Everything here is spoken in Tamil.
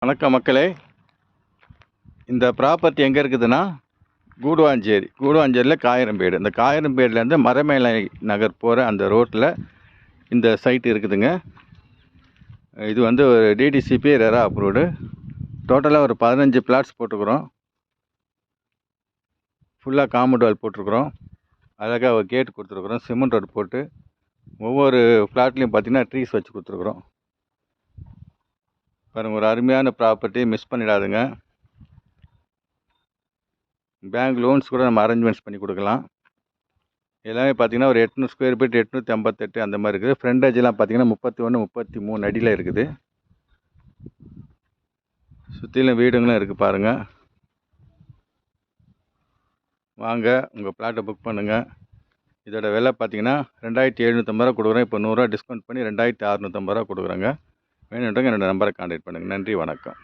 வணக்கம் மக்களே. இந்த ப்ராப்பர்ட்டி எங்கே இருக்குதுன்னா கூடுவாஞ்சேரியில் காயிரம்பேடு. இந்த காயிரம்பேடுலேருந்து மரமேலை நகர் போகிற அந்த ரோட்டில் இந்த சைட்டு இருக்குதுங்க. இது வந்து ஒரு டிடிசிபி ரெரா அப்ரூவ்டு. டோட்டலாக ஒரு 15 பிளாட்ஸ் போட்டுக்கிறோம். ஃபுல்லாக காம்பவுண்ட் வால் போட்டிருக்கிறோம். அழகாக ஒரு கேட் கொடுத்துருக்குறோம். சிமெண்ட் ரோடு போட்டு ஒவ்வொரு ஃப்ளாட்லேயும் பார்த்திங்கன்னா ட்ரீஸ் வச்சு கொடுத்துருக்குறோம். பாருங்கள், ஒரு அருமையான ப்ராப்பர்ட்டி, மிஸ் பண்ணிடாதுங்க. பேங்க் லோன்ஸ் கூட நம்ம அரேஞ்ச்மெண்ட்ஸ் பண்ணி கொடுக்கலாம். எல்லாமே பார்த்திங்கன்னா ஒரு 800 ஸ்கொயர் ஃபீட், 858 அந்த மாதிரி இருக்குது. ஃப்ரண்டேஜெலாம் பார்த்திங்கன்னா 31, 33 அடியில் இருக்குது. சுற்றிலும் வீடுங்களும் இருக்குது பாருங்கள். வாங்க, உங்கள் பிளாட்டை புக் பண்ணுங்கள். இதோட விலை பார்த்திங்கன்னா 2750 ரூபா கொடுக்குறோம். இப்போ 100 ரூபா டிஸ்கவுண்ட் பண்ணி 2650 ரூபா கொடுக்குறோங்க. வேணுன்றவங்க என்னோடய நம்பரை கான்டாக்ட் பண்ணுங்கள். நன்றி, வணக்கம்.